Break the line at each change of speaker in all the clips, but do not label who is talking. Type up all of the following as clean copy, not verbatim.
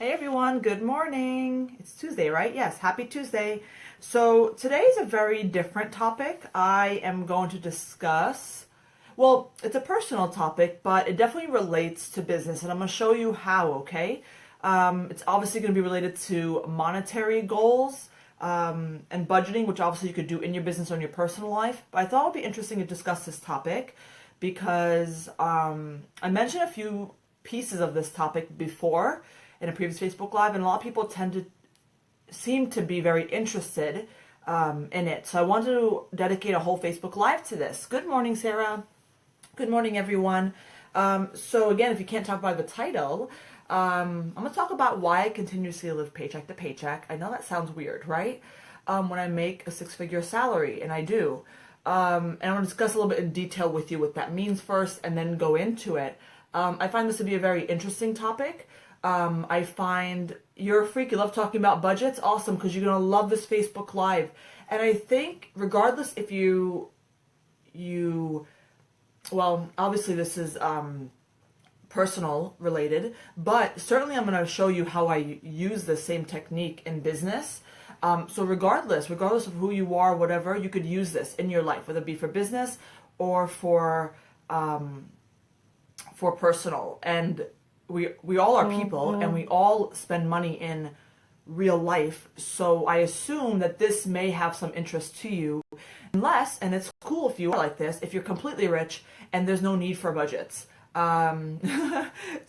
Hey everyone, good morning. It's Tuesday, right? Yes, happy Tuesday. So today is a very different topic. I am going to discuss, well, it's a personal topic, but it definitely relates to business, and I'm going to show you how, okay? It's obviously going to be related to monetary goals and budgeting, which obviously you could do in your business or in your personal life. But I thought it would be interesting to discuss this topic because I mentioned a few pieces of this topic before in a previous Facebook Live, and a lot of people seem to be very interested in it. So I wanted to dedicate a whole Facebook Live to this. Good morning, Sarah. Good morning, everyone. So again, if you can't talk by the title, I'm going to talk about why I continuously live paycheck to paycheck. I know that sounds weird, right? When I make a six-figure salary, and I do. And I'm going to discuss a little bit in detail with you what that means first, and then go into it. I find this to be a very interesting topic. I find you're a freak. You love talking about budgets. Awesome, because you're going to love this Facebook Live. And I think regardless if well, obviously this is personal related, but certainly I'm going to show you how I use the same technique in business. So regardless of who you are, whatever, you could use this in your life, whether it be for business or for personal. And we all are people, and we all spend money in real life. So I assume that this may have some interest to you, unless, and it's cool if you are like this, if you're completely rich and there's no need for budgets. And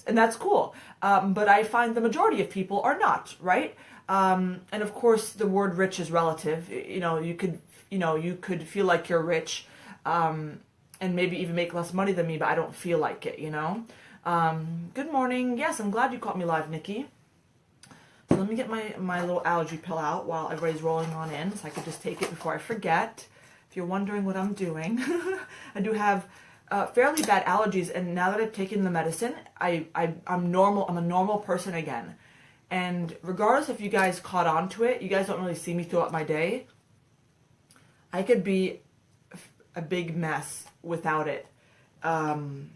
that's cool. But I find the majority of people are not, right? And of course the word rich is relative. You could feel like you're rich, and maybe even make less money than me, but I don't feel like it, Good morning. Yes, I'm glad you caught me live, Nikki. So let me get my little allergy pill out while everybody's rolling on in, so I could just take it before I forget. If you're wondering what I'm doing, I do have fairly bad allergies, and now that I've taken the medicine, I'm normal. I'm a normal person again. And regardless if you guys caught on to it, you guys don't really see me throughout my day. I could be a big mess without it. And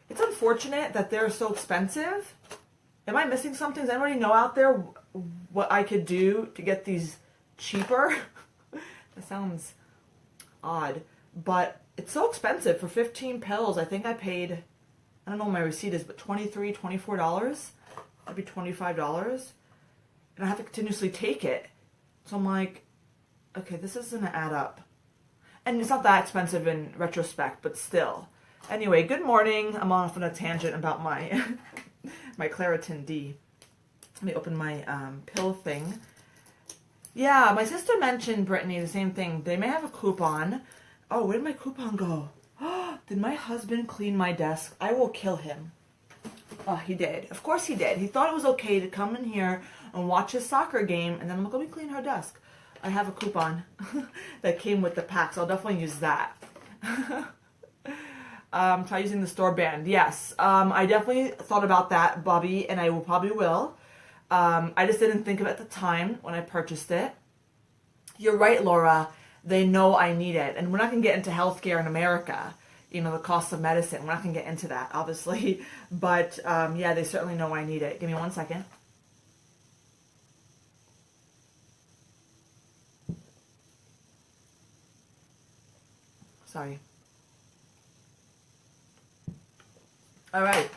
it's unfortunate that they're so expensive. Am I missing something? Does anybody know out there what I could do to get these cheaper? That sounds odd, but it's so expensive. For 15 pills, I think I paid, I don't know what my receipt is, but $23, $24, maybe $25. And I have to continuously take it. So I'm like, okay, this isn't gonna add up. And it's not that expensive in retrospect, but still. Anyway, good morning. I'm off on a tangent about my my Claritin D. Let me open my pill thing. Yeah, my sister mentioned, Brittany, the same thing. They may have a coupon. Oh, where did my coupon go? Did my husband clean my desk? I will kill him. Oh, he did. Of course he did. He thought it was okay to come in here and watch his soccer game, and then I'm like, let me clean her desk. I have a coupon that came with the pack, so I'll definitely use that. Try using the store band. Yes, I definitely thought about that, Bobby, and I probably will. I just didn't think of it at the time when I purchased it. You're right, Laura. They know I need it. And we're not going to get into healthcare in America, the cost of medicine. We're not going to get into that, obviously. But, yeah, they certainly know I need it. Give me 1 second. Sorry. All right.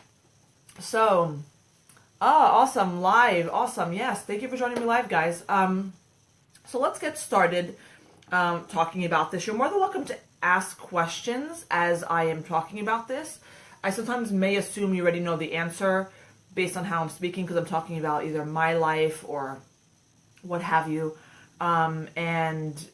So, awesome. Live. Awesome. Yes. Thank you for joining me live, guys. So let's get started talking about this. You're more than welcome to ask questions as I am talking about this. I sometimes may assume you already know the answer based on how I'm speaking, because I'm talking about either my life or what have you. And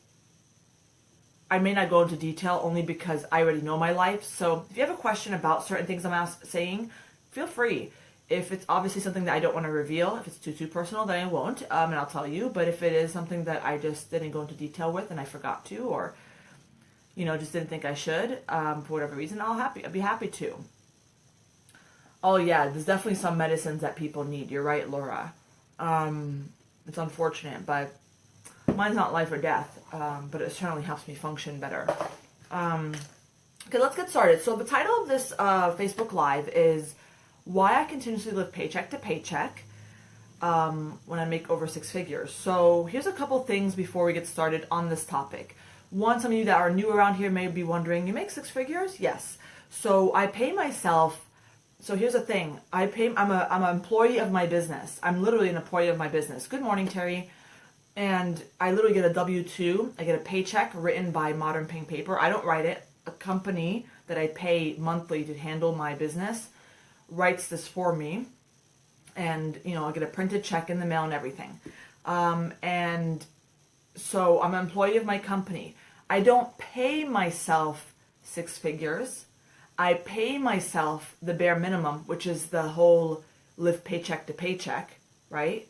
I may not go into detail only because I already know my life. So if you have a question about certain things I'm saying, feel free. If it's obviously something that I don't want to reveal, if it's too personal, then I won't, and I'll tell you. But if it is something that I just didn't go into detail with and I forgot to, or just didn't think I should, for whatever reason, I'd be happy to. Oh yeah, there's definitely some medicines that people need. You're right, Laura. It's unfortunate, but mine's not life or death, but it certainly helps me function better. Okay, let's get started. So the title of this Facebook Live is why I continuously live paycheck to paycheck when I make over six figures. So here's a couple things before we get started on this topic. One, some of you that are new around here may be wondering, you make six figures? Yes. So I pay myself. So here's the thing. I'm an employee of my business. I'm literally an employee of my business. Good morning, Terry. And I literally get a W-2. I get a paycheck written by Modern Pen Paper. I don't write it. A company that I pay monthly to handle my business writes this for me. And, I get a printed check in the mail and everything. And so I'm an employee of my company. I don't pay myself six figures. I pay myself the bare minimum, which is the whole live paycheck to paycheck, right?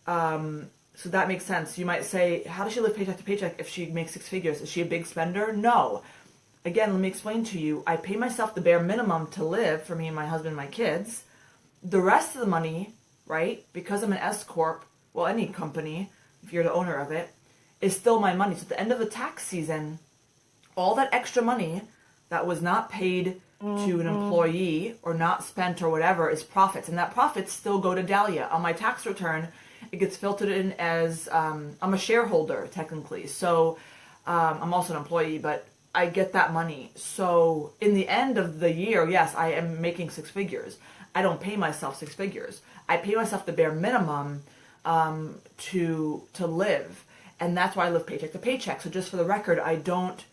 So that makes sense. You might say, how does she live paycheck to paycheck if she makes six figures? Is she a big spender? No. Again, let me explain to you. I pay myself the bare minimum to live for me and my husband and my kids. The rest of the money, right, because I'm an S Corp, well, any company, if you're the owner of it, is still my money. So at the end of the tax season, all that extra money that was not paid to an employee or not spent or whatever is profits. And that profits still go to Dahlia. On my tax return, it gets filtered in as, I'm a shareholder technically. So I'm also an employee, but I get that money. So in the end of the year, yes, I am making six figures. I don't pay myself six figures. I pay myself the bare minimum to live. And that's why I live paycheck to paycheck. So just for the record, I don't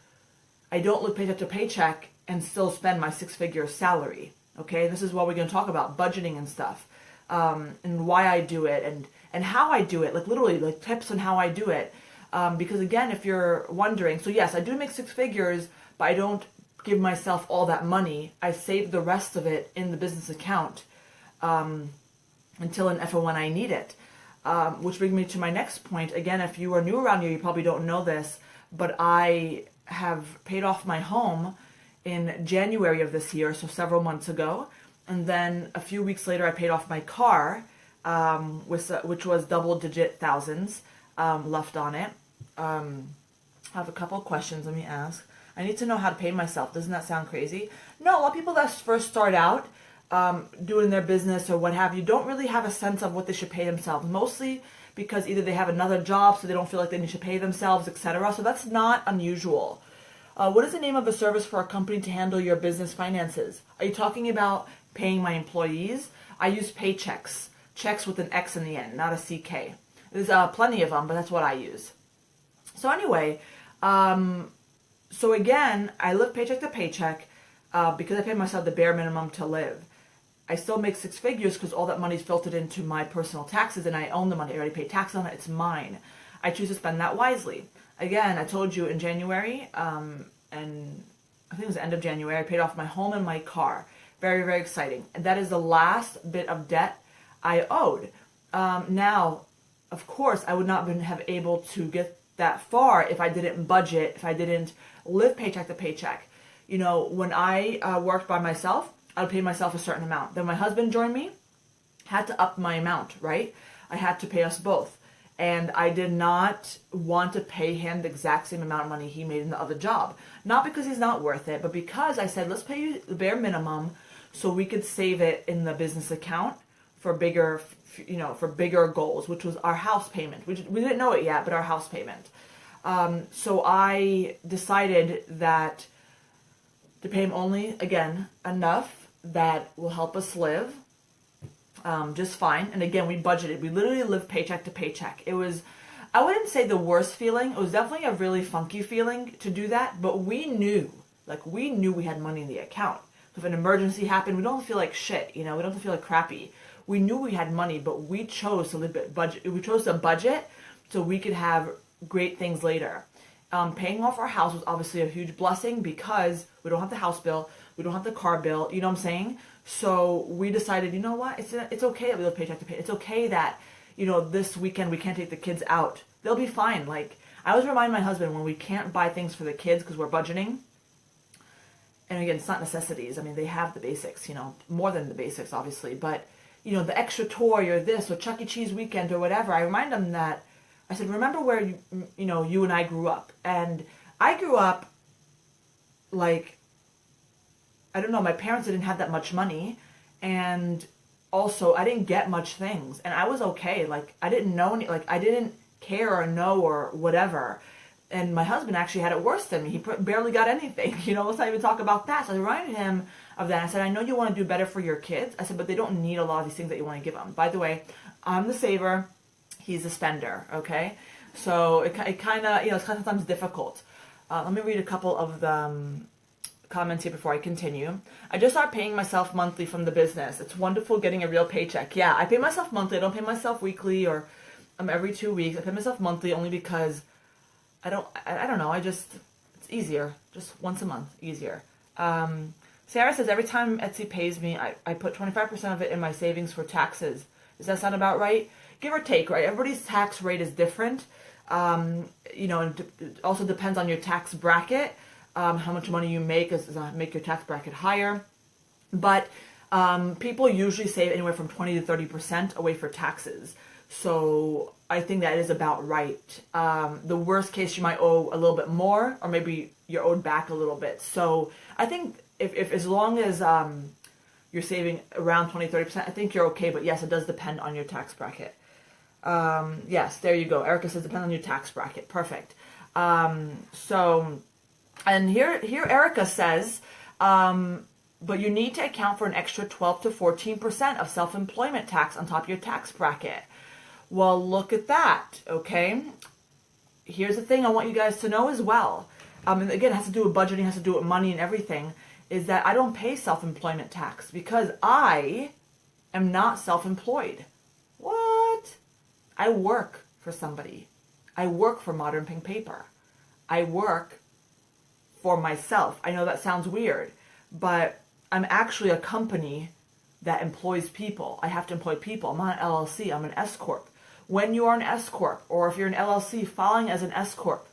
live paycheck to paycheck and still spend my six-figure salary. Okay, this is what we're going to talk about, budgeting and stuff, and why I do it and how I do it, like literally like tips on how I do it. Because again, if you're wondering, so yes, I do make six figures, but I don't give myself all that money. I save the rest of it in the business account until and if and when I need it. Which brings me to my next point. Again, if you are new around here, you probably don't know this, but I have paid off my home in January of this year, so several months ago. And then a few weeks later, I paid off my car, which was double-digit thousands left on it. I have a couple of questions. Let me ask. I need to know how to pay myself. Doesn't that sound crazy? No, a lot of people that first start out doing their business or what have you don't really have a sense of what they should pay themselves. Mostly because either they have another job so they don't feel like they need to pay themselves, etc. So that's not unusual. What is the name of a service for a company to handle your business finances? Are you talking about paying my employees? I use paychecks. Checks with an X in the end, not a CK. There's plenty of them, but that's what I use. So anyway, so again, I live paycheck to paycheck because I pay myself the bare minimum to live. I still make six figures because all that money is filtered into my personal taxes and I own the money. I already paid tax on it. It's mine. I choose to spend that wisely. Again, I told you in January, and I think it was the end of January, I paid off my home and my car. Very, very exciting. And that is the last bit of debt I owed. Now, of course, I would not have able to get that far if I didn't budget, if I didn't live paycheck to paycheck. When I worked by myself, I would pay myself a certain amount. Then my husband joined me, had to up my amount, right? I had to pay us both. And I did not want to pay him the exact same amount of money he made in the other job. Not because he's not worth it, but because I said, let's pay you the bare minimum so we could save it in the business account for bigger, for bigger goals, which was our house payment. We didn't know it yet, but our house payment. So I decided that to pay him only, again, enough that will help us live just fine. And again, we budgeted. We literally lived paycheck to paycheck. It was, I wouldn't say the worst feeling. It was definitely a really funky feeling to do that. But we knew we had money in the account. So if an emergency happened, we don't feel like shit. We don't feel like crappy. We knew we had money, but we chose to budget. We chose to budget so we could have great things later. Paying off our house was obviously a huge blessing because we don't have the house bill, we don't have the car bill, you know what I'm saying? So we decided, you know what, it's okay that we live paycheck to paycheck. It's okay that, this weekend we can't take the kids out. They'll be fine. Like, I always remind my husband when we can't buy things for the kids because we're budgeting, and again, it's not necessities. I mean, they have the basics, more than the basics, obviously, but, the extra toy or this or Chuck E. Cheese weekend or whatever, I remind them that, I said, remember where, you and I grew up. And I grew up like, I don't know, my parents didn't have that much money. And also, I didn't get much things, and I was okay. Like, I didn't know any, like, I didn't care or know or whatever. And my husband actually had it worse than me. He barely got anything. Let's not even talk about that. So I reminded him of that. I said, I know you want to do better for your kids. I said, but they don't need a lot of these things that you want to give them. By the way, I'm the saver. He's the spender. Okay. So it kind of, it's kind of sometimes difficult. Let me read a couple of the comments here before I continue. I just started paying myself monthly from the business. It's wonderful getting a real paycheck. Yeah, I pay myself monthly. I don't pay myself weekly or every 2 weeks. I pay myself monthly only because I don't know. It's easier. Just once a month, easier. Sarah says, every time Etsy pays me, I put 25% of it in my savings for taxes. Does that sound about right? Give or take, right? Everybody's tax rate is different. It also depends on your tax bracket. How much money you make does make your tax bracket higher. But people usually save anywhere from 20 to 30% away for taxes. So I think that is about right. The worst case, you might owe a little bit more, or maybe you're owed back a little bit. So I think if as long as you're saving around 20, 30%, I think you're okay. But yes, it does depend on your tax bracket. Yes, there you go. Erica says depend on your tax bracket. Perfect. And here Erica says, but you need to account for an extra 12 to 14% of self-employment tax on top of your tax bracket. Well, look at that, okay? Here's the thing I want you guys to know as well. And again, it has to do with budgeting, has to do with money and everything, is that I don't pay self-employment tax because I am not self-employed. What? I work for somebody. I work for Modern Pink Paper. I work for myself. I know that sounds weird, but I'm actually a company that employs people. I have to employ people. I'm not an LLC. I'm an S Corp. When you are an S Corp, or if you're an LLC filing as an S Corp,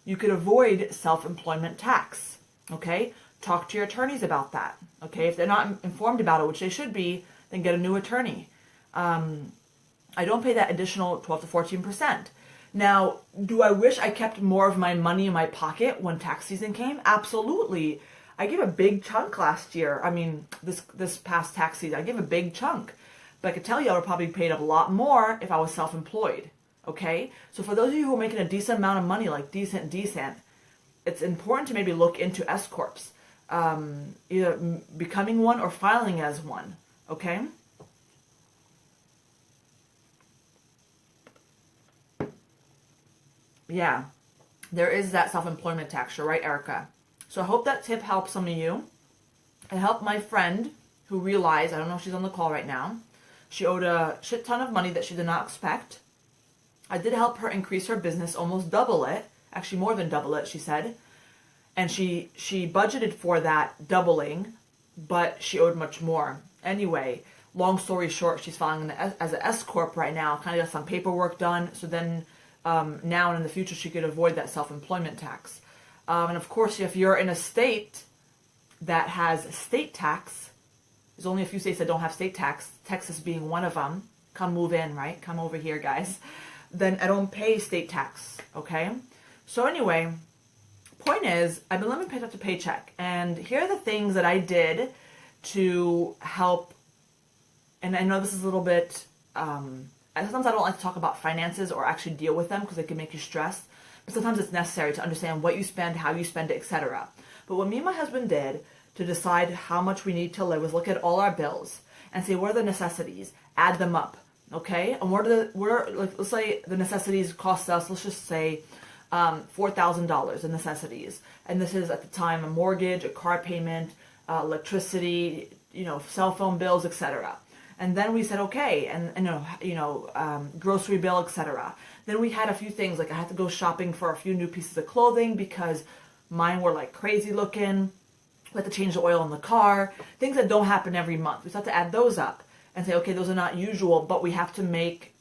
you could avoid self-employment tax. Okay? Talk to your attorneys about that. Okay? If they're not informed about it, which they should be, then get a new attorney. I don't pay that additional 12 to 14%. Now, do I wish I kept more of my money in my pocket when tax season came? Absolutely. I gave a big chunk last year. I mean, this past tax season, I gave a big chunk. But I could tell you I would probably paid a lot more if I was self-employed. Okay? So for those of you who are making a decent amount of money, like decent, it's important to maybe look into S Corps. Either becoming one or filing as one. Okay? Yeah, there is that self-employment tax. You're right, Erica. So I hope that tip helps some of you. It helped my friend who realized, I don't know if she's on the call right now, she owed a shit ton of money that she did not expect. I did help her increase her business, almost double it, actually more than double it, she said. And she budgeted for that doubling, but she owed much more. Anyway, long story short, she's filing as an S Corp right now, kind of got some paperwork done, so then now and in the future she could avoid that self-employment tax. And of course, if you're in a state that has state tax, there's only a few states that don't have state tax, Texas being one of them. Come move in, right? Come over here, guys. Then I don't pay state tax, okay? So anyway, point is, I've been living paycheck to paycheck, and here are the things that I did to help. And I know this is a little bit, sometimes I don't like to talk about finances or actually deal with them because they can make you stressed. But sometimes it's necessary to understand what you spend, how you spend it, etc. But what me and my husband did to decide how much we need to live was look at all our bills and say, what are the necessities? Add them up, okay? And let's say the necessities cost us, let's just say $4,000 in necessities. And this is at the time a mortgage, a car payment, electricity, cell phone bills, etc. And then we said, okay, and grocery bill, etc. Then we had a few things, like I had to go shopping for a few new pieces of clothing because mine were like crazy looking. We had to change the oil in the car, things that don't happen every month. We just have to add those up and say, okay, those are not usual, but we have to make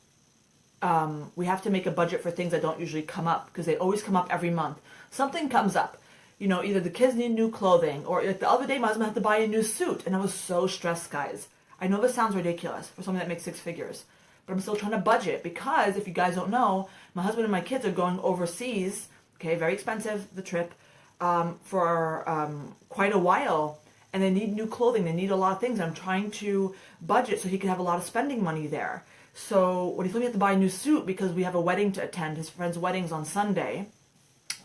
a budget for things that don't usually come up because they always come up every month. Something comes up. Either the kids need new clothing, or like the other day my husband had to buy a new suit, and I was so stressed, guys. I know this sounds ridiculous for somebody that makes 6 figures, but I'm still trying to budget because if you guys don't know, my husband and my kids are going overseas, okay, very expensive, the trip, for quite a while. and they need new clothing. They need a lot of things. I'm trying to budget so he can have a lot of spending money there. So when he told me he had to buy a new suit because we have a wedding to attend, his friend's wedding's on Sunday.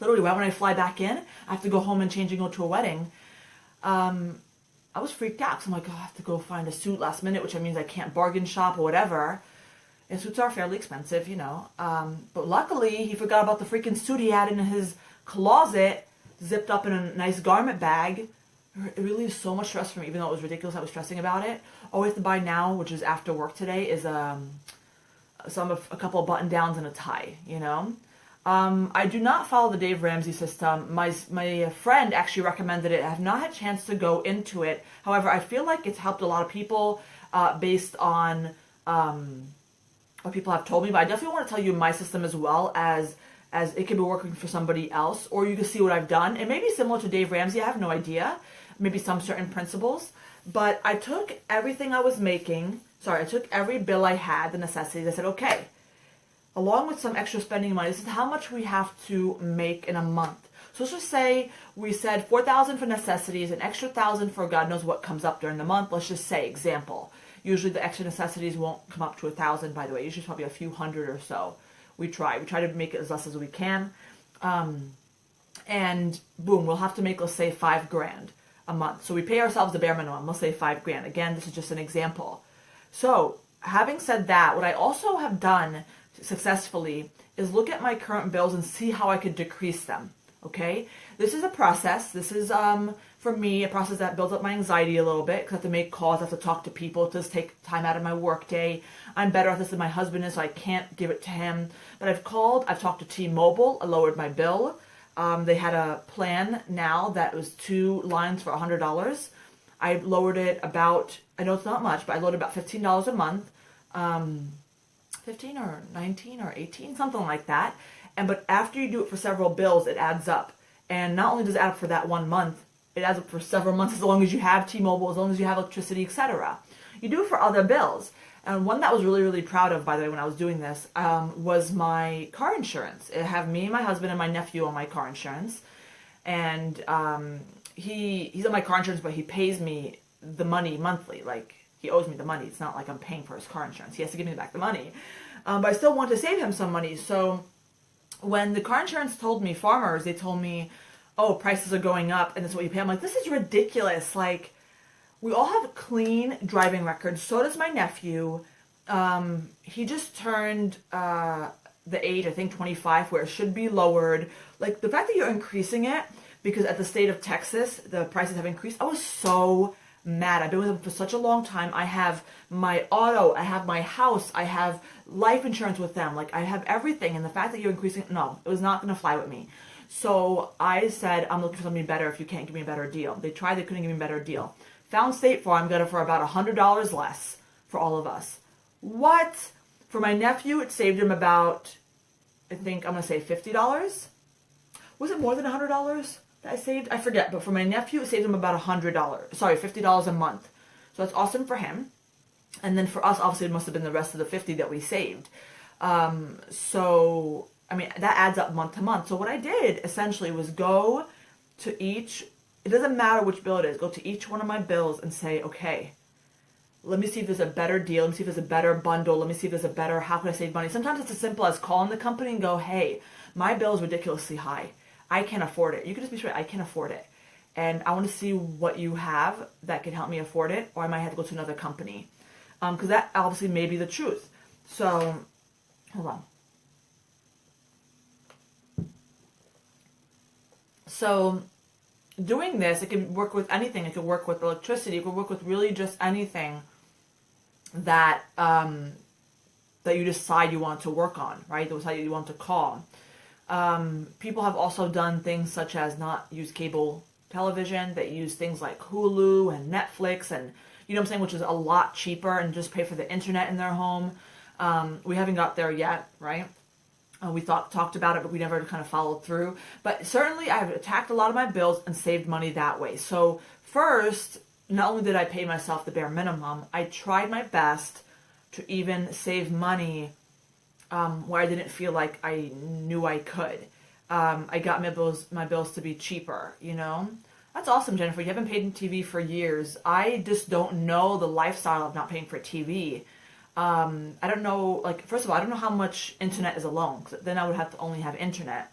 Literally, right when I fly back in, I have to go home and change and go to a wedding. I was freaked out because I'm like, oh, I have to go find a suit last minute, which means I can't bargain shop or whatever. And suits are fairly expensive, you know. But luckily, he forgot about the freaking suit he had in his closet, zipped up in a nice garment bag. It relieves so much stress from me, even though it was ridiculous. I was stressing about it. All we have to buy now, which is after work today, is a couple of button downs and a tie, you know. I do not follow the Dave Ramsey system. My friend actually recommended it. I have not had a chance to go into it. However, I feel like it's helped a lot of people based on what people have told me. But I definitely want to tell you my system as well, as it could be working for somebody else, or you can see what I've done. It may be similar to Dave Ramsey. I have no idea. Maybe some certain principles. But I took everything I was making. I took every bill I had, the necessities. I said, okay, along with some extra spending money, this is how much we have to make in a month. So let's just say we said $4,000 for necessities, an extra $1,000 for God knows what comes up during the month. Let's just say, example, usually the extra necessities won't come up to $1,000, by the way. Usually it's probably a few hundred or so. We try to make it as less as we can. And boom, we'll have to make, let's say, $5,000 a month. So we pay ourselves the bare minimum. Let's say $5,000. Again, this is just an example. So having said that, what I also have done successfully is look at my current bills and see how I could decrease them. Okay, this is a process. This is for me a process that builds up my anxiety a little bit because I have to make calls, I have to talk to people, it does take time out of my work day. I'm better at this than my husband is, so I can't give it to him. But I've talked to T-Mobile, I lowered my bill. They had a plan now that was 2 lines for $100. I lowered it about, I know it's not much, but I lowered about $15 a month. 15 or 19 or 18, something like that. But after you do it for several bills, it adds up. And not only does it add up for that 1 month, it adds up for several months as long as you have T-Mobile, as long as you have electricity, etc. You do it for other bills. And one that I was really, really proud of, by the way, when I was doing this, was my car insurance. It have me, my husband, and my nephew on my car insurance. And he's on my car insurance, but he pays me the money monthly. Like, he owes me the money. It's not like I'm paying for his car insurance. He has to give me back the money. But I still want to save him some money. So when the car insurance told me, Farmers, they told me, oh, prices are going up and this is what you pay. I'm like, this is ridiculous. Like, we all have clean driving records. So does my nephew. He just turned the age, I think 25, where it should be lowered. Like, the fact that you're increasing it, because at the state of Texas, the prices have increased. I was so mad. I've been with them for such a long time. I have my auto, I have my house, I have life insurance with them. Like, I have everything. And the fact that you're increasing, no, it was not going to fly with me. So I said, I'm looking for something better if you can't give me a better deal. They tried, they couldn't give me a better deal. Found State Farm, got it for about $100 less for all of us. What? For my nephew, it saved him about, I think, I'm going to say $50. Was it more than $100? That I saved? I forget, but for my nephew, it saved him about $50 a month. So that's awesome for him. And then for us, obviously, it must have been the rest of the $50 that we saved. So, I mean, that adds up month to month. So what I did, essentially, was go to each, it doesn't matter which bill it is, go to each one of my bills and say, okay, let me see if there's a better deal. Let me see if there's a better bundle. Let me see if there's a better, how can I save money? Sometimes it's as simple as calling the company and go, hey, my bill is ridiculously high. I can't afford it. You can just be straight, I can't afford it. And I want to see what you have that can help me afford it, or I might have to go to another company. Because that obviously may be the truth. So, hold on. So, doing this, it can work with anything. It could work with electricity. It could work with really just anything that that you decide you want to work on, right? That you want to call. People have also done things such as not use cable television. They use things like Hulu and Netflix and, you know what I'm saying, which is a lot cheaper, and just pay for the internet in their home. We haven't got there yet, right? We talked about it, but we never kind of followed through. But certainly I've attacked a lot of my bills and saved money that way. So first, not only did I pay myself the bare minimum, I tried my best to even save money where I didn't feel like I knew I could. I got my bills to be cheaper, you know? That's awesome, Jennifer. You haven't paid in TV for years. I just don't know the lifestyle of not paying for TV. I don't know, like, first of all, I don't know how much internet is alone, 'cause then I would have to only have internet.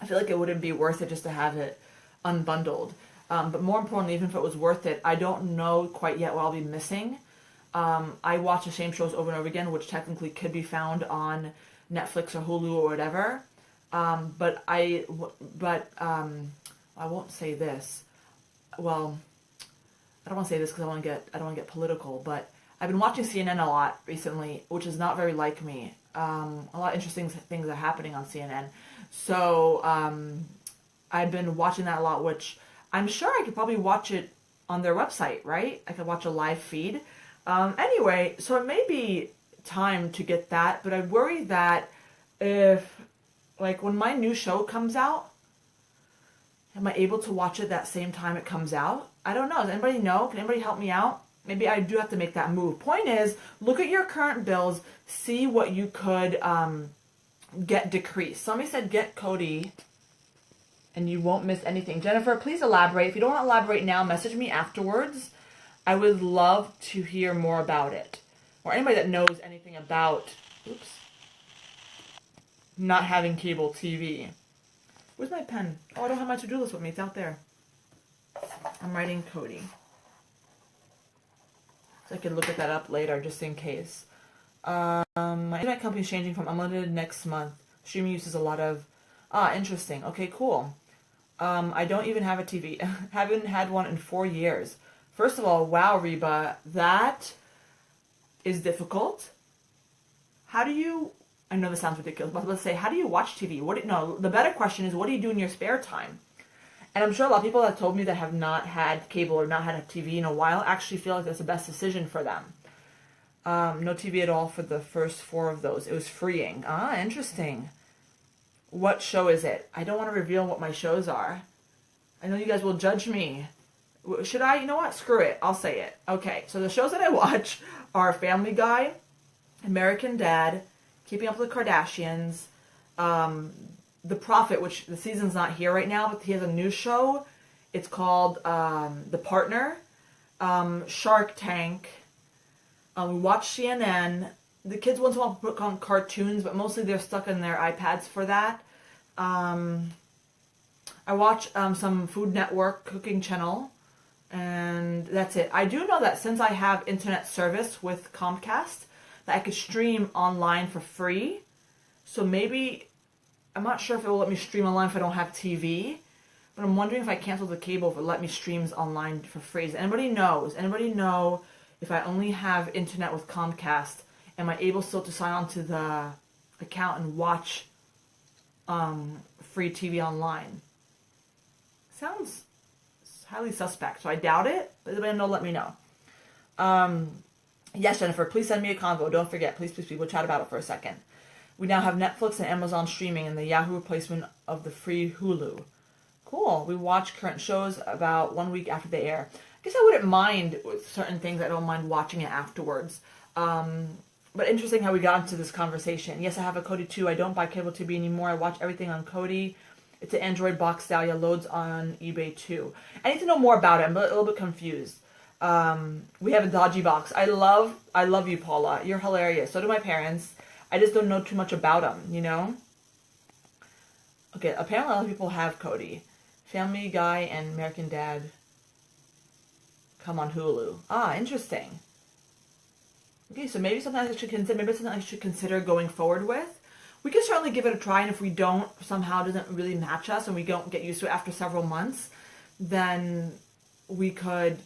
I feel like it wouldn't be worth it just to have it unbundled. But more importantly, even if it was worth it, I don't know quite yet what I'll be missing. I watch the same shows over and over again, which technically could be found on Netflix or Hulu or whatever. I won't say this. Well, I don't want to say this because I don't want to get political, but I've been watching CNN a lot recently, which is not very like me. A lot of interesting things are happening on CNN. So I've been watching that a lot, which I'm sure I could probably watch it on their website, right? I could watch a live feed. Anyway, so it may be time to get that, but I worry that if, like, when my new show comes out, am I able to watch it that same time it comes out? I don't know. Does anybody know? Can anybody help me out? Maybe I do have to make that move. Point is, look at your current bills, see what you could get decreased. Somebody said get Cody and you won't miss anything. Jennifer, please elaborate. If you don't want to elaborate now, message me afterwards. I would love to hear more about it. Or anybody that knows anything about, not having cable TV. Where's my pen? Oh, I don't have my to-do list with me. It's out there. I'm writing Cody. So I can look at that up later just in case. My internet company is changing from unlimited next month. Streaming uses a lot of... interesting. Okay, cool. I don't even have a TV. Haven't had one in 4 years. First of all, wow, Reba, that is difficult. How do you... I know this sounds ridiculous, but let's say, how do you watch TV? The better question is, what do you do in your spare time? And I'm sure a lot of people that told me that have not had cable or not had a TV in a while actually feel like that's the best decision for them. No TV at all for the first 4 of those. It was freeing. Interesting. What show is it? I don't want to reveal what my shows are. I know you guys will judge me. Should I? You know what? Screw it. I'll say it. Okay, so the shows that I watch are Family Guy, American Dad, Keeping Up with the Kardashians, The Prophet, which the season's not here right now, but he has a new show. It's called The Partner, Shark Tank. We watch CNN. The kids once in a while put on cartoons, but mostly they're stuck in their iPads for that. I watch some Food Network cooking channel, and that's it. I do know that since I have internet service with Comcast, that I could stream online for free. So maybe, I'm not sure if it will let me stream online if I don't have TV, but I'm wondering if I cancel the cable, if it let me stream online for free. Does anybody know? Does anybody know if I only have internet with Comcast, am I able still to sign on to the account and watch free TV online? Sounds highly suspect, so I doubt it. But if anybody know, let me know. Yes, Jennifer, please send me a convo. Don't forget, please, we'll chat about it for a second. We now have Netflix and Amazon streaming and the Yahoo replacement of the free Hulu. Cool. We watch current shows about 1 week after they air. I guess I wouldn't mind with certain things. I don't mind watching it afterwards. But interesting how we got into this conversation. Yes, I have a Kodi too. I don't buy cable TV anymore. I watch everything on Kodi. It's an Android box style. Yeah, loads on eBay too. I need to know more about it. I'm a little bit confused. We have a dodgy box. I love you, Paula. You're hilarious. So do my parents. I just don't know too much about them, you know? Okay, apparently a lot of people have Kodi. Family Guy and American Dad come on Hulu. Interesting. Okay, so maybe something I should consider. Maybe it's something I should consider going forward with. We can certainly give it a try, and if we don't, somehow doesn't really match us, and we don't get used to it after several months, then we could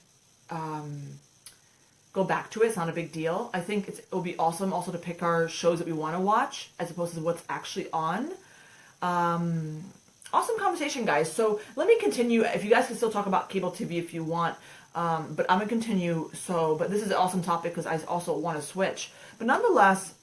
go back to it. It's not a big deal. I think it'll be awesome also to pick our shows that we want to watch as opposed to what's actually on. Awesome conversation, guys. So let me continue. If you guys can still talk about cable TV if you want, but I'm going to continue. But this is an awesome topic because I also want to switch. But nonetheless,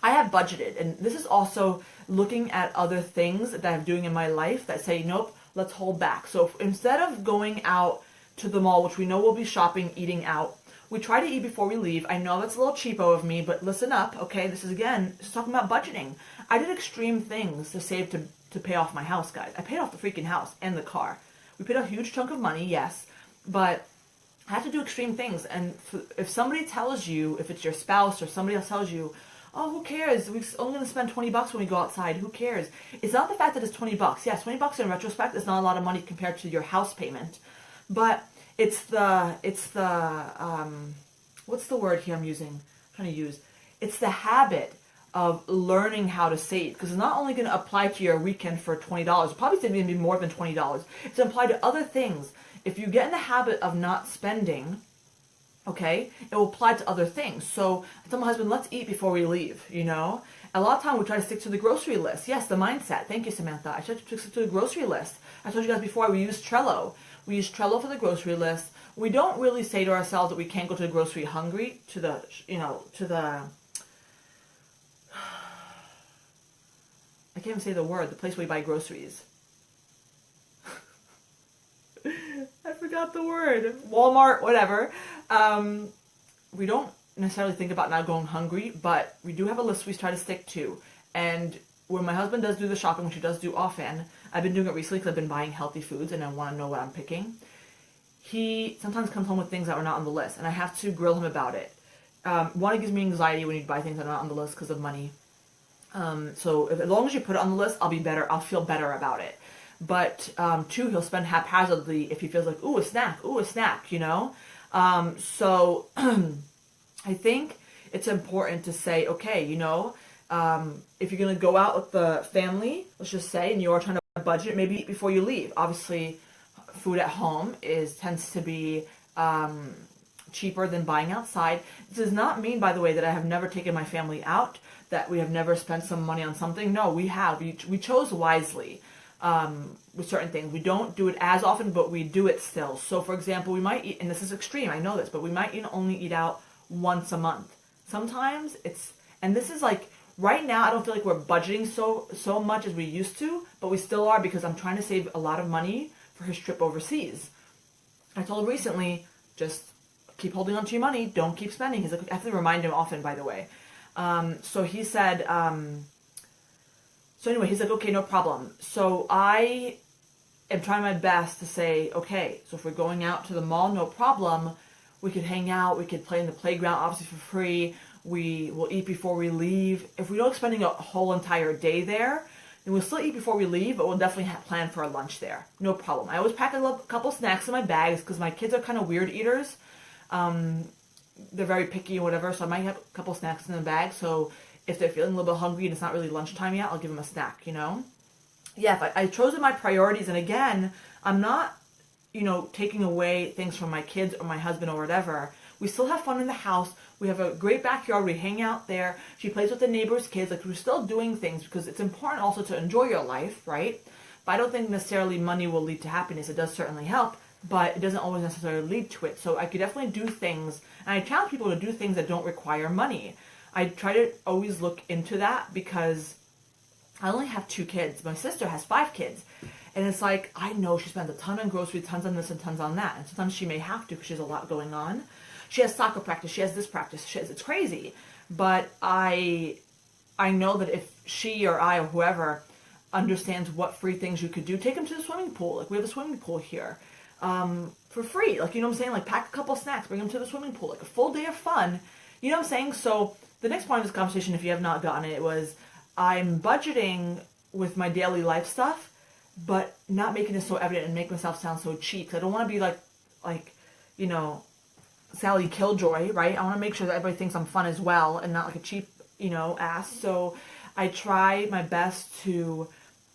I have budgeted, and this is also looking at other things that I'm doing in my life that say, nope, let's hold back. So instead of going out to the mall, which we know we'll be shopping, eating out, we try to eat before we leave. I know that's a little cheapo of me, but listen up, okay? This is, again, just talking about budgeting. I did extreme things to save to pay off my house, guys. I paid off the freaking house and the car We paid a huge chunk of money, yes, but I have to do extreme things. And if somebody tells you, if it's your spouse or somebody else tells you, oh, who cares? We're only going to spend $20 when we go outside. Who cares? It's not the fact that it's $20. Yes, $20 in retrospect is not a lot of money compared to your house payment, but it's the what's the word here I'm trying to use? It's the habit of learning how to save, because it's not only going to apply to your weekend for $20. Probably it's going to be more than $20. It's going to apply to other things. If you get in the habit of not spending, okay, it will apply to other things. So I tell my husband, let's eat before we leave, you know? A lot of time we try to stick to the grocery list. Yes, the mindset. Thank you, Samantha. I try to stick to the grocery list. I told you guys before, we use Trello. We use Trello for the grocery list. We don't really say to ourselves that we can't go to the grocery hungry, I can't even say the word, the place where you buy groceries. I forgot the word. Walmart, whatever. We don't necessarily think about not going hungry, but we do have a list we try to stick to. And when my husband does do the shopping, which he does do often, I've been doing it recently because I've been buying healthy foods and I want to know what I'm picking. He sometimes comes home with things that are not on the list, and I have to grill him about it. One, it gives me anxiety when you buy things that are not on the list because of money. So as long as you put it on the list, I'll be better. I'll feel better about it. But two, he'll spend haphazardly if he feels like, ooh, a snack, you know? So I think it's important to say, okay, you know, if you're going to go out with the family, let's just say, and you are trying to budget, maybe eat before you leave. Obviously, food at home tends to be cheaper than buying outside. This does not mean, by the way, that I have never taken my family out, that we have never spent some money on something. No, we have. We chose wisely with certain things. We don't do it as often, but we do it still. So, for example, we might eat, and this is extreme, I know this, but we might only eat out once a month. Sometimes and this is like, right now, I don't feel like we're budgeting so much as we used to, but we still are, because I'm trying to save a lot of money for his trip overseas. I told him recently, just keep holding on to your money, don't keep spending. He's like, I have to remind him often, by the way. So he said, so anyway, he's like, okay, no problem. So I am trying my best to say, okay, so if we're going out to the mall, no problem. We could hang out, we could play in the playground, obviously for free. We will eat before we leave. If we don't spending a whole entire day there, then we'll still eat before we leave, but we'll definitely plan for a lunch there. No problem. I always pack a couple snacks in my bags because my kids are kind of weird eaters. They're very picky and whatever, so I might have a couple snacks in the bag. So if they're feeling a little bit hungry and it's not really lunchtime yet, I'll give them a snack, you know? Yeah, I chosen my priorities, and again, I'm not, you know, taking away things from my kids or my husband or whatever. We still have fun in the house. We have a great backyard. We hang out there. She plays with the neighbor's kids. Like, we're still doing things because it's important also to enjoy your life, right? But I don't think necessarily money will lead to happiness. It does certainly help, but it doesn't always necessarily lead to it. So I could definitely do things, and I challenge people to do things that don't require money. I try to always look into that because I only have 2 kids. My sister has 5 kids. And it's like, I know she spends a ton on groceries, tons on this and tons on that. And sometimes she may have to because she has a lot going on. She has soccer practice. She has this practice. It's crazy. But I know that if she or I or whoever understands what free things you could do, take them to the swimming pool. Like, we have a swimming pool here for free. Like, you know what I'm saying? Like, pack a couple snacks, bring them to the swimming pool. Like, a full day of fun. You know what I'm saying? So the next point of this conversation, if you have not gotten it, was I'm budgeting with my daily life stuff, but not making it so evident and make myself sound so cheap. I don't want to be like, you know, Sally Killjoy, right? I want to make sure that everybody thinks I'm fun as well and not like a cheap, you know, ass. So I try my best to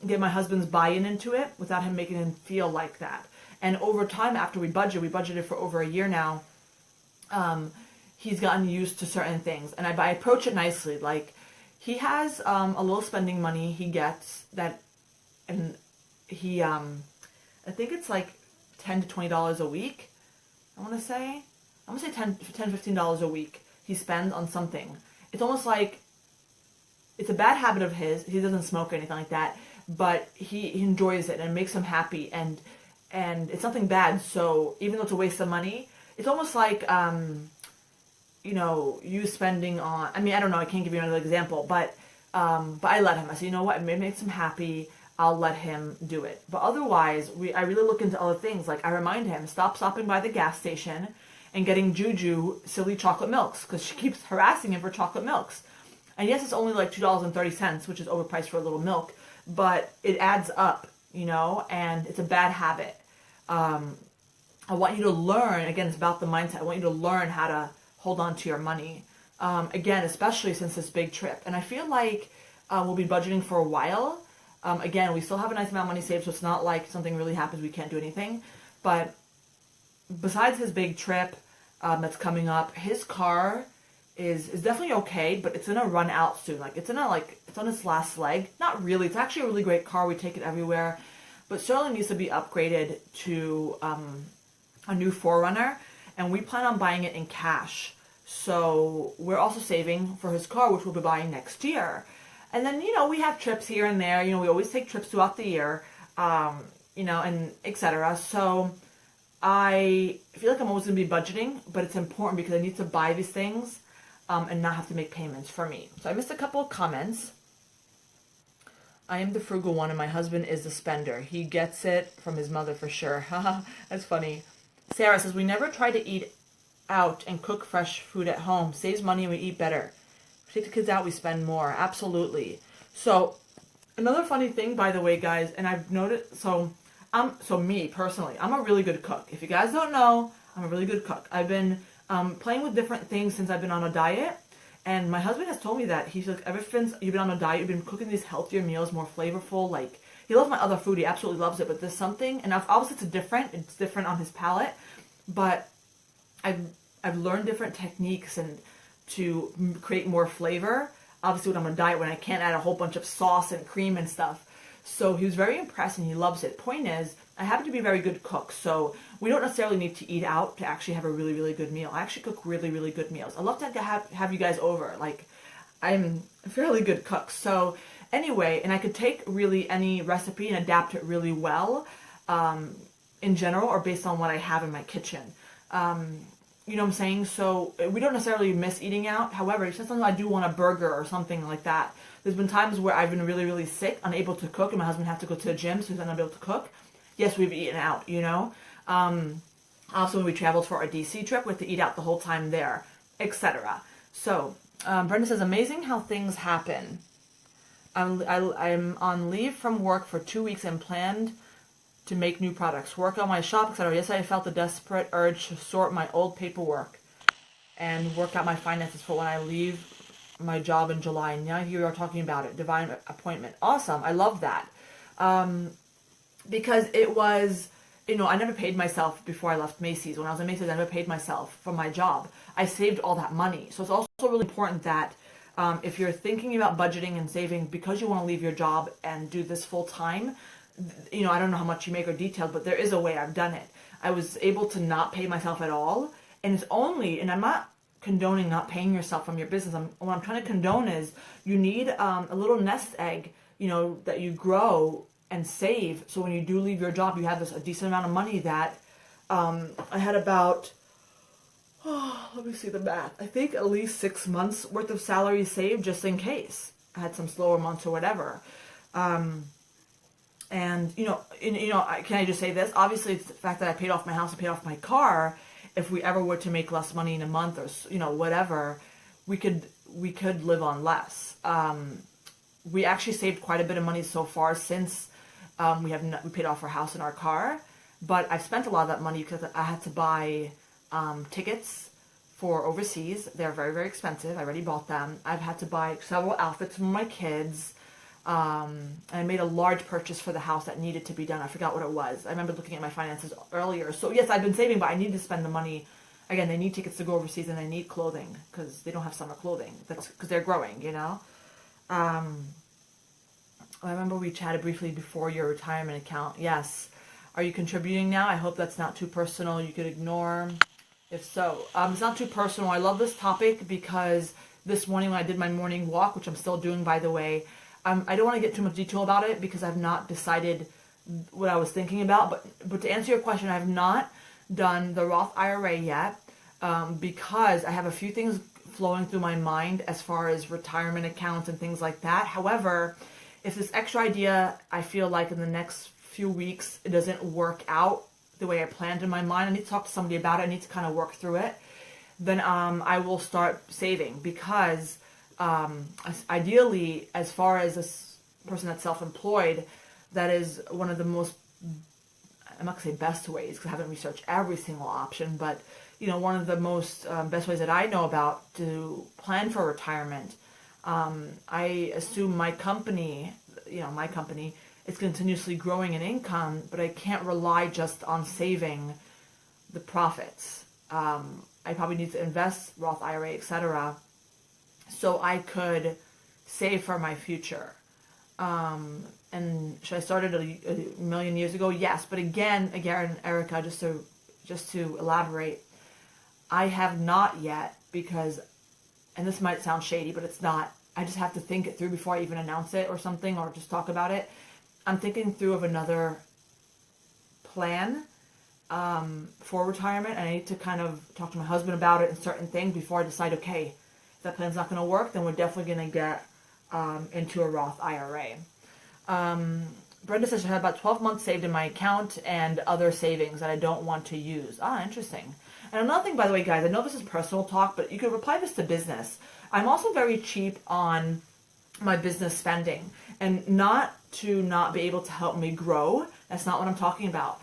get my husband's buy-in into it without him making him feel like that. And over time, after we budgeted for over a year now, he's gotten used to certain things. And I approach it nicely. Like, he has a little spending money he gets that, and he, I think it's like $10 to $20 a week, I'm going to say $10 to $15 a week he spends on something. It's almost like, it's a bad habit of his. He doesn't smoke or anything like that, but he enjoys it and it makes him happy, and it's nothing bad. So even though it's a waste of money, it's almost like, you know, you spending on, I mean, I don't know, I can't give you another example, but I let him. I said, you know what, it makes him happy. I'll let him do it. But otherwise, I really look into other things. Like I remind him, stop stopping by the gas station and getting Juju silly chocolate milks, because she keeps harassing him for chocolate milks. And yes, it's only like $2.30, which is overpriced for a little milk, but it adds up, and it's a bad habit. I want you to learn, again, it's about the mindset. I want you to learn how to hold on to your money. Again, especially since this big trip. And I feel like we'll be budgeting for a while. Again, we still have a nice amount of money saved, so it's not like something really happens, we can't do anything. But besides his big trip that's coming up, his car is definitely okay, but it's gonna run out soon. Like it's on its last leg. Not really. It's actually a really great car. We take it everywhere, but certainly needs to be upgraded to a new 4Runner, and we plan on buying it in cash. So we're also saving for his car, which we'll be buying next year. And then, we have trips here and there. We always take trips throughout the year, and etc. So I feel like I'm always going to be budgeting, but it's important because I need to buy these things and not have to make payments for me. So I missed a couple of comments. I am the frugal one and my husband is the spender. He gets it from his mother for sure. Haha, that's funny. Sarah says, we never try to eat out and cook fresh food at home. Saves money and we eat better. We take the kids out, we spend more. Absolutely. So another funny thing, by the way, guys, and I've noticed, so me personally, I'm a really good cook. If you guys don't know, I'm a really good cook. I've been playing with different things since I've been on a diet. And my husband has told me that he's like, ever since you've been on a diet, you've been cooking these healthier meals, more flavorful. Like, he loves my other food. He absolutely loves it. But there's something, and obviously it's different on his palate. But I've learned different techniques and to create more flavor. Obviously, when I'm on a diet, when I can't add a whole bunch of sauce and cream and stuff. So he was very impressed and he loves it. Point is, I happen to be a very good cook, so we don't necessarily need to eat out to actually have a really, really good meal. I actually cook really, really good meals. I love to have you guys over. Like, I'm a fairly good cook. So anyway, and I could take really any recipe and adapt it really well in general or based on what I have in my kitchen. You know what I'm saying? So we don't necessarily miss eating out. However, it's just something I do want a burger or something like that. There's been times where I've been really, really sick, unable to cook, and my husband had to go to the gym, so he's not able to cook. Yes, we've eaten out, Also, when we traveled for our DC trip, we had to eat out the whole time there, etc. So, Brenda says, amazing how things happen. I'm on leave from work for 2 weeks and planned to make new products, work on my shop, etc. Yesterday, I felt a desperate urge to sort my old paperwork and work out my finances for when I leave my job in July. And now you are talking about it. Divine appointment. Awesome. I love that. Because it was, I never paid myself before I left Macy's. When I was in Macy's, I never paid myself for my job. I saved all that money. So it's also really important that if you're thinking about budgeting and saving because you want to leave your job and do this full time, I don't know how much you make or detailed, but there is a way I've done it. I was able to not pay myself at all. And it's only, and I'm not condoning not paying yourself from your business. What I'm trying to condone is you need a little nest egg, that you grow and save. So when you do leave your job, you have a decent amount of money that I had about, let me see the math. I think at least 6 months worth of salary saved just in case I had some slower months or whatever. And, can I just say this? Obviously, it's the fact that I paid off my house and paid off my car. If we ever were to make less money in a month or, whatever, we could live on less. We actually saved quite a bit of money so far since we paid off our house and our car. But I've spent a lot of that money because I had to buy tickets for overseas. They're very, very expensive. I already bought them. I've had to buy several outfits for my kids. And I made a large purchase for the house that needed to be done. I forgot what it was. I remember looking at my finances earlier. So yes, I've been saving, but I need to spend the money. Again, they need tickets to go overseas and they need clothing because they don't have summer clothing. That's because they're growing, I remember we chatted briefly before your retirement account. Yes. Are you contributing now? I hope that's not too personal. You could ignore. If so, it's not too personal. I love this topic because this morning when I did my morning walk, which I'm still doing, by the way, I don't want to get too much detail about it because I've not decided what I was thinking about. But to answer your question, I have not done the Roth IRA yet because I have a few things flowing through my mind as far as retirement accounts and things like that. However, If this extra idea, I feel like in the next few weeks, it doesn't work out the way I planned in my mind, I need to talk to somebody about it, I need to kind of work through it, then I will start saving, because ideally, as far as this person that's self-employed, that is one of the most, I'm not going to say best ways, because I haven't researched every single option, but one of the most best ways that I know about to plan for retirement. I assume my company is continuously growing in income, but I can't rely just on saving the profits. I probably need to invest, Roth IRA, etc., so I could save for my future. And should I start it a million years ago? Yes, but again, Erica, just to elaborate, I have not yet, because, and this might sound shady, but it's not. I just have to think it through before I even announce it or something, or just talk about it. I'm thinking through of another plan for retirement, and I need to kind of talk to my husband about it and certain things before I decide, okay, if that plan's not going to work, then we're definitely going to get into a Roth IRA. Brenda says she had about 12 months saved in my account and other savings that I don't want to use. Interesting. And another thing, by the way, guys, I know this is personal talk, but you could apply this to business. I'm also very cheap on my business spending, and not to not be able to help me grow. That's not what I'm talking about.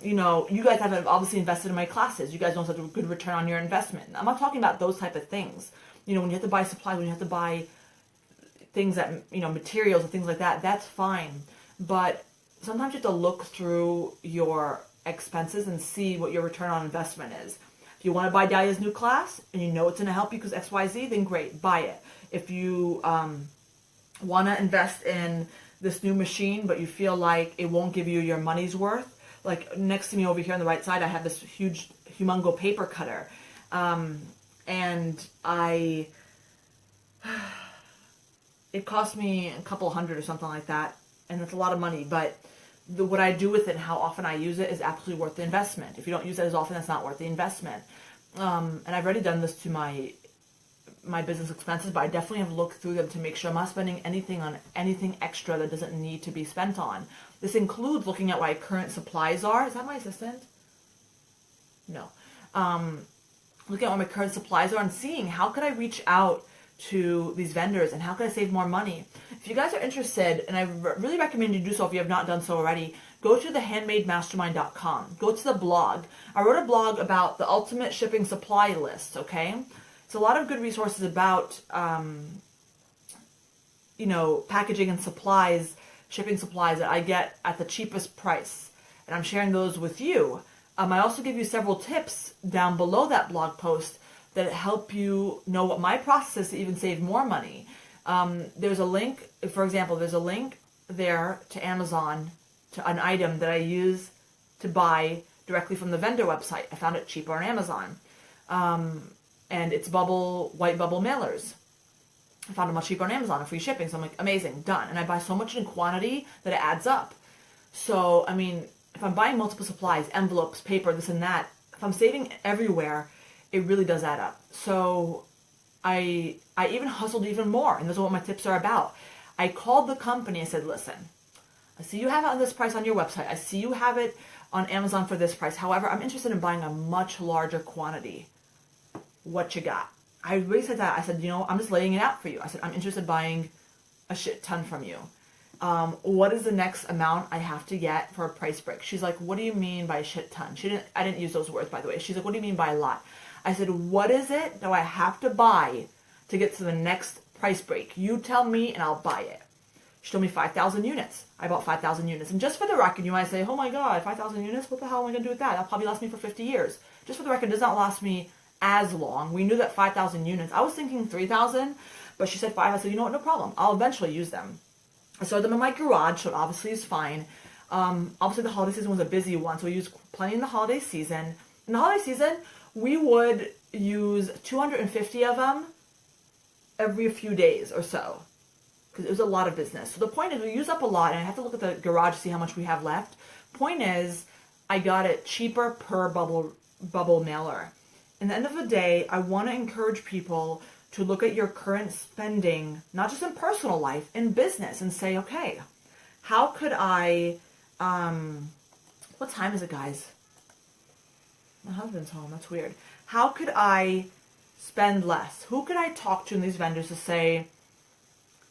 You guys have obviously invested in my classes. You guys know such a good return on your investment. I'm not talking about those type of things. When you have to buy supplies, when you have to buy things that, materials and things like that, that's fine. But sometimes you have to look through your expenses and see what your return on investment is. If you want to buy Dahlia's new class and you know it's going to help you because XYZ, then great, buy it. If you want to invest in this new machine, but you feel like it won't give you your money's worth, like next to me over here on the right side, I have this humongo paper cutter. And it cost me a couple hundred or something like that, and it's a lot of money, but what I do with it and how often I use it is absolutely worth the investment. If you don't use it as often, it's not worth the investment. And I've already done this to my business expenses, but I definitely have looked through them to make sure I'm not spending anything on anything extra that doesn't need to be spent on. This includes looking at what my current supplies are. Is that my assistant? No. Looking at what my current supplies are and seeing how could I reach out to these vendors and how can I save more money. If you guys are interested, and I really recommend you do so if you have not done so already, go to thehandmademastermind.com. Go to the blog. I wrote a blog about the ultimate shipping supply list, okay? It's a lot of good resources about, packaging and supplies, shipping supplies that I get at the cheapest price. And I'm sharing those with you. I also give you several tips down below that blog post that help you know what my process is to even save more money. There's a link, for example, there's a link there to Amazon, to an item that I use to buy directly from the vendor website. I found it cheaper on Amazon. And it's white bubble mailers. I found it much cheaper on Amazon, free shipping. So I'm like, amazing, done. And I buy so much in quantity that it adds up. So, if I'm buying multiple supplies, envelopes, paper, this and that, if I'm saving everywhere, it really does add up. So I even hustled even more, and those are what my tips are about. I called the company and said, listen, I see you have it on this price on your website. I see you have it on Amazon for this price. However, I'm interested in buying a much larger quantity. What you got? I really said that. I said, I'm just laying it out for you. I said, I'm interested in buying a shit ton from you. What is the next amount I have to get for a price break? She's like, what do you mean by a shit ton? I didn't use those words, by the way. She's like, what do you mean by a lot? I said, what is it that I have to buy to get to the next price break? You tell me and I'll buy it. She told me 5,000 units. I bought 5,000 units. And just for the record, you might say, oh my God, 5,000 units? What the hell am I going to do with that? That'll probably last me for 50 years. Just for the record, it does not last me as long. We knew that 5,000 units. I was thinking 3,000, but she said 5. I said, you know what, no problem. I'll eventually use them. I stored them in my garage, so it obviously is fine. Obviously, the holiday season was a busy one, so we used plenty in the holiday season. In the holiday season, we would use 250 of them every few days or so, because it was a lot of business. So the point is, we use up a lot, and I have to look at the garage to see how much we have left. Point is, I got it cheaper per bubble mailer. And at the end of the day, I want to encourage people to look at your current spending, not just in personal life, in business, and say, okay, how could I, what time is it, guys? My husband's home. That's weird. How could I spend less? Who could I talk to in these vendors to say,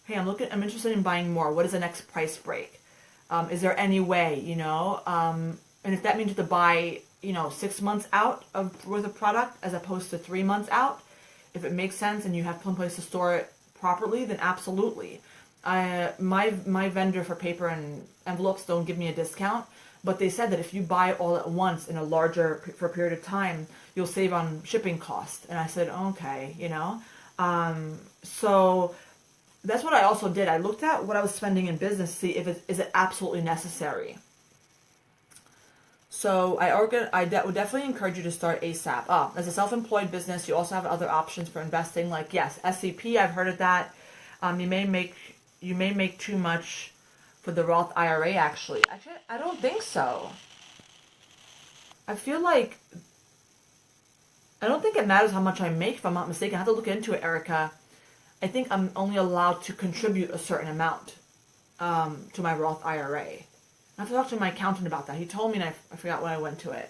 hey, I'm interested in buying more. What is the next price break? Is there any way, and if that means to buy, 6 months out worth of product as opposed to 3 months out, if it makes sense and you have some place to store it properly, then absolutely. My vendor for paper and envelopes don't give me a discount, but they said that if you buy all at once in for a period of time, you'll save on shipping costs. And I said, okay, so that's what I also did. I looked at what I was spending in business to see is it absolutely necessary. So I would definitely encourage you to start ASAP. As a self-employed business, you also have other options for investing, like, yes, SCP, I've heard of that. You may make too much for the Roth IRA, actually. Actually, I don't think so. I don't think it matters how much I make, if I'm not mistaken. I have to look into it, Erica. I think I'm only allowed to contribute a certain amount to my Roth IRA. I have to talk to my accountant about that. He told me, and I forgot when I went to it.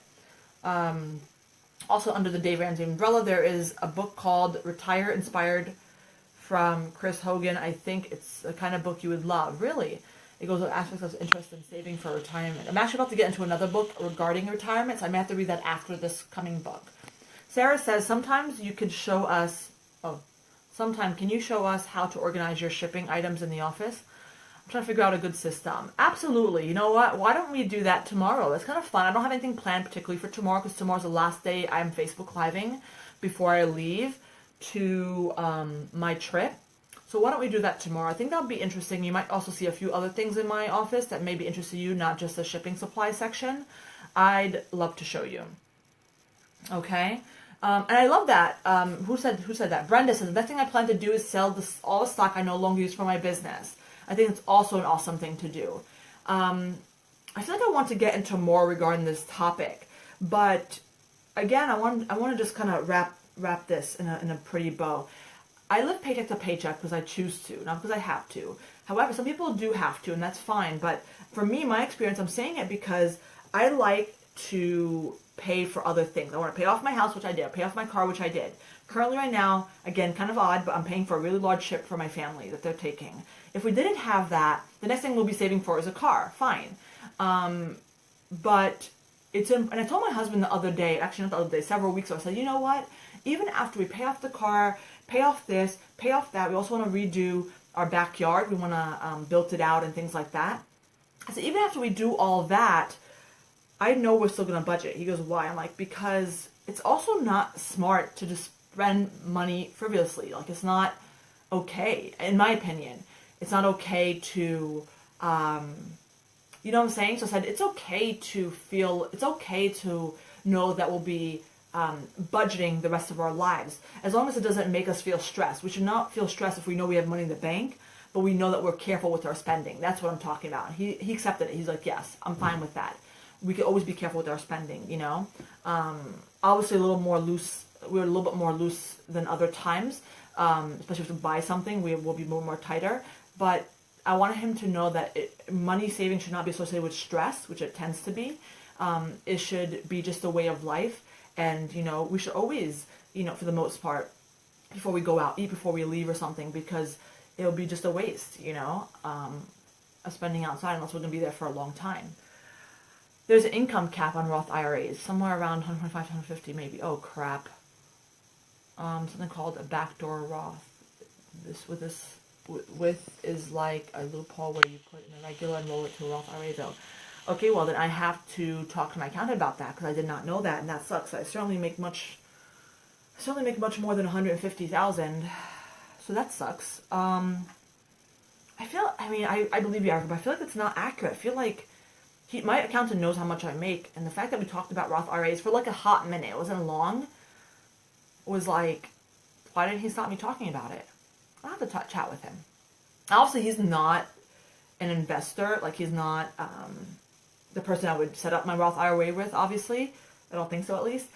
Also, under the Dave Ramsey umbrella, there is a book called Retire Inspired from Chris Hogan. I think it's the kind of book you would love, really. It goes with aspects of interest in saving for retirement. I'm actually about to get into another book regarding retirement, so I may have to read that after this coming book. Sarah says, can you show us how to organize your shipping items in the office? I'm trying to figure out a good system. Absolutely. You know what? Why don't we do that tomorrow? That's kind of fun. I don't have anything planned particularly for tomorrow because tomorrow's the last day I'm Facebook Living before I leave to my trip. So why don't we do that tomorrow? I think that'll be interesting. You might also see a few other things in my office that may be interesting to you, not just the shipping supply section. I'd love to show you. Okay? And I love that. Who said that? Brenda says, the next thing I plan to do is sell all the stock I no longer use for my business. I think it's also an awesome thing to do. I feel like I want to get into more regarding this topic. But again, I want to just kind of wrap this in a pretty bow. I live paycheck to paycheck because I choose to, not because I have to. However, some people do have to, and that's fine. But for me, my experience, I'm saying it because I like to pay for other things. I want to pay off my house, which I did. Pay off my car, which I did. Currently right now, again, kind of odd, but I'm paying for a really large ship for my family that they're taking. If we didn't have that, the next thing we'll be saving for is a car. Fine. But and I told my husband the other day, actually not the other day, several weeks ago, I said, you know what? Even after we pay off the car, pay off this, pay off that, we also want to redo our backyard. We want to build it out and things like that. I said, even after we do all that, I know we're still going to budget. He goes, why? I'm like, because it's also not smart to just spend money frivolously. Like, it's not okay, in my opinion. It's not okay to, you know what I'm saying? So I said, it's okay to know that we'll be budgeting the rest of our lives, as long as it doesn't make us feel stressed. We should not feel stressed if we know we have money in the bank, but we know that we're careful with our spending. That's what I'm talking about. He accepted it. He's like, yes, I'm fine with that. We could always be careful with our spending, you know. Obviously, a little more loose. We're a little bit more loose than other times, especially if we buy something, we will be more tighter. But I wanted him to know that money saving should not be associated with stress, which it tends to be. It should be just a way of life. And, you know, we should always, you know, for the most part, before we go out, eat before we leave or something, because it'll be just a waste, you know, of spending outside unless we're going to be there for a long time. There's an income cap on Roth IRAs, somewhere around 125 to 150 maybe. Oh, crap. Something called a backdoor Roth. This is like a loophole where you put in a regular and roll it to a Roth IRA, though. Okay, well, then I have to talk to my accountant about that because I did not know that, and that sucks. I certainly make much more than $150,000, so that sucks. I believe you, Erica, but I feel like it's not accurate. I feel like my accountant knows how much I make, and the fact that we talked about Roth IRAs for like a hot minute, it wasn't long, was like, why didn't he stop me talking about it? I'll have to chat with him. Obviously, he's not an investor. Like, he's not the person I would set up my Roth IRA with, obviously. I don't think so, at least.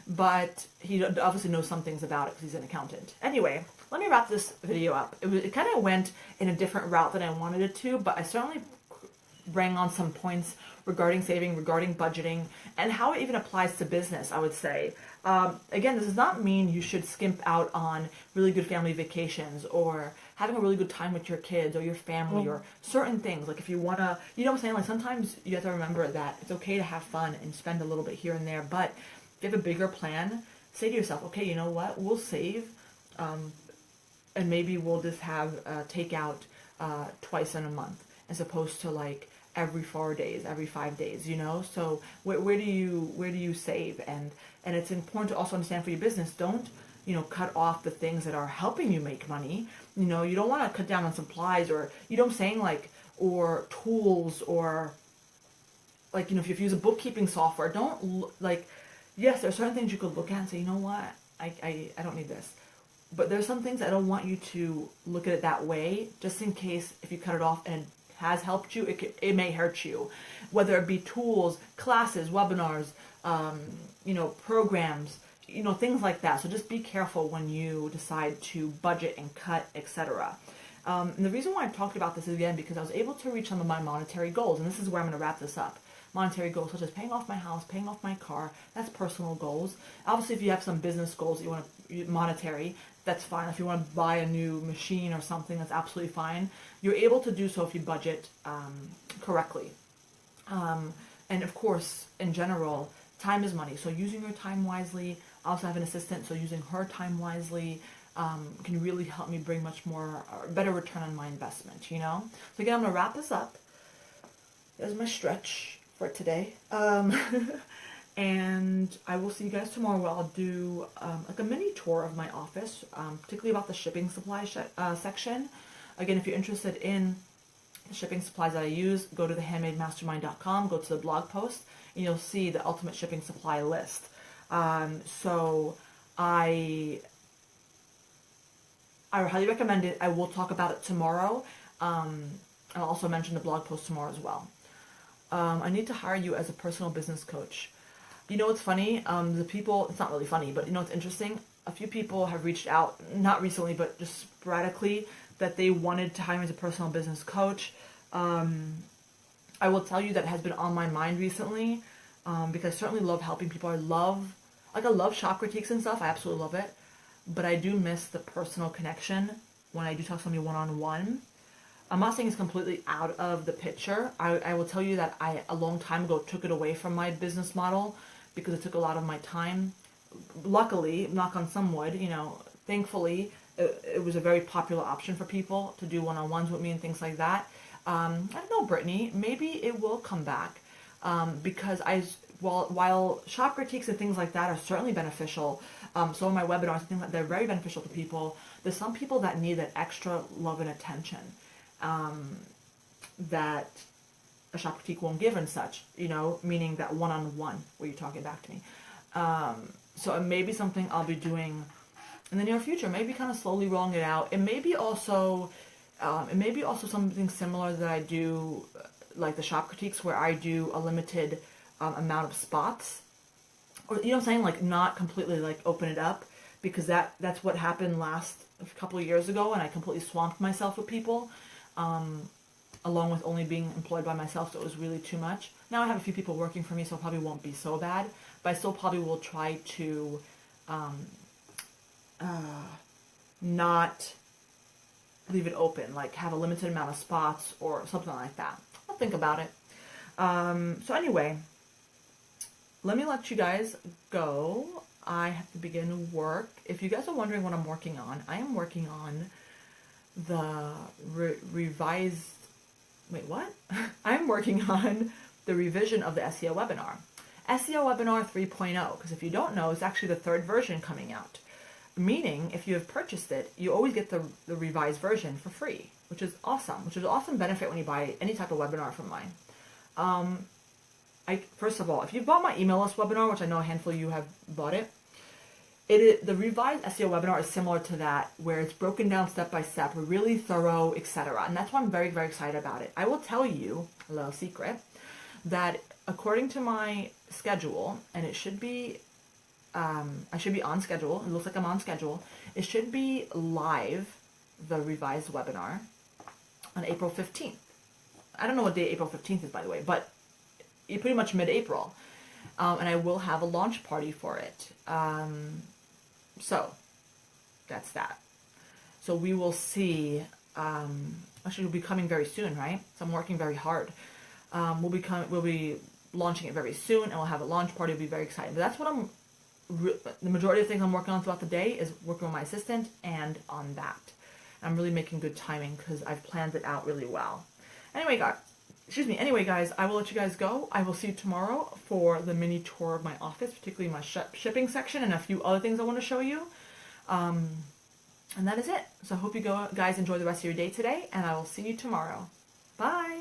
but he obviously knows some things about it because he's an accountant. Anyway, let me wrap this video up. It kind of went in a different route than I wanted it to, but I certainly rang on some points regarding saving, regarding budgeting, and how it even applies to business, I would say. Again, this does not mean you should skimp out on really good family vacations or having a really good time with your kids or your family or certain things. Like if you want to, you know what I'm saying? Like sometimes you have to remember that it's okay to have fun and spend a little bit here and there, but if you have a bigger plan, say to yourself, okay, you know what? We'll save, and maybe we'll just have takeout twice in a month as opposed to like every 4 days, every 5 days, you know? So where do you save? And it's important to also understand for your business, don't, you know, cut off the things that are helping you make money. You know, you don't want to cut down on supplies or, you know what I'm saying, like, or tools or, like, you know, if you use a bookkeeping software, don't, like, yes, there are certain things you could look at and say, you know what, I don't need this. But there's some things I don't want you to look at it that way, just in case if you cut it off and it has helped you, it may hurt you. Whether it be tools, classes, webinars, you know, programs, you know, things like that. So just be careful when you decide to budget and cut, etc. And the reason why I talked about this is, again, because I was able to reach some of my monetary goals, and this is where I'm going to wrap this up. Monetary goals such as paying off my house, paying off my car, that's personal goals. Obviously, if you have some business goals that you want to, monetary, that's fine. If you want to buy a new machine or something, that's absolutely fine. You're able to do so if you budget correctly. And of course, in general, time is money. So using your time wisely. I also have an assistant, so using her time wisely can really help me bring much more, better return on my investment, you know? So again, I'm going to wrap this up. There's my stretch for today. And I will see you guys tomorrow where I'll do like a mini tour of my office, particularly about the shipping supply section. Again, if you're interested in the shipping supplies that I use, go to thehandmademastermind.com, go to the blog post, and you'll see the ultimate shipping supply list. So I highly recommend it. I will talk about it tomorrow. I'll also mention the blog post tomorrow as well. I need to hire you as a personal business coach. You know what's funny? The people, it's not really funny, but you know what's interesting? A few people have reached out, not recently, but just sporadically, that they wanted to hire me as a personal business coach. I will tell you that it has been on my mind recently, because I certainly love helping people. I love shop critiques and stuff. I absolutely love it. But I do miss the personal connection when I do talk to somebody one-on-one. I'm not saying it's completely out of the picture. I will tell you that I, a long time ago, took it away from my business model because it took a lot of my time. Luckily, knock on some wood, you know, thankfully, it was a very popular option for people to do one-on-ones with me and things like that. I don't know, Brittany, maybe it will come back. Because while shop critiques and things like that are certainly beneficial, some of my webinars and things like that, they're very beneficial to people. There's some people that need that extra love and attention that a shop critique won't give and such, you know, meaning that one-on-one where you're talking back to me. So it may be something I'll be doing in the near future, maybe kind of slowly rolling it out. It may be also something similar that I do, like the shop critiques, where I do a limited amount of spots, or you know what I'm saying, like not completely like open it up, because that's what happened a couple of years ago, and I completely swamped myself with people, along with only being employed by myself, so it was really too much. Now I have a few people working for me, so it probably won't be so bad, but I still probably will try to not leave it open, like have a limited amount of spots or something like that. I'll think about it. So anyway, let me let you guys go. I have to begin work. If you guys are wondering what I'm working on, I am working on the revised, wait, what? I'm working on the revision of the SEO webinar. SEO webinar 3.0, because if you don't know, it's actually the third version coming out. Meaning, if you have purchased it, you always get the revised version for free, which is awesome, which is an awesome benefit when you buy any type of webinar from mine. First of all, if you've bought my email list webinar, which I know a handful of you have bought it, the revised SEO webinar is similar to that, where it's broken down step by step, really thorough, etc. And that's why I'm very, very excited about it. I will tell you a little secret, that according to my schedule, and it should be I should be on schedule. It looks like I'm on schedule. It should be live, the revised webinar, on April 15th. I don't know what day April 15th is, by the way, but pretty much mid-April. And I will have a launch party for it. So that's that. So we will see. Actually, it'll be coming very soon, right? So I'm working very hard. We'll be launching it very soon, and we'll have a launch party. It'll be very exciting. But that's what the majority of things I'm working on throughout the day is working with my assistant and on that. I'm really making good timing because I've planned it out really well. Anyway, guys, I will let you guys go. I will see you tomorrow for the mini tour of my office, particularly my shipping section and a few other things I want to show you. And that is it. So I hope you guys enjoy the rest of your day today, and I will see you tomorrow. Bye.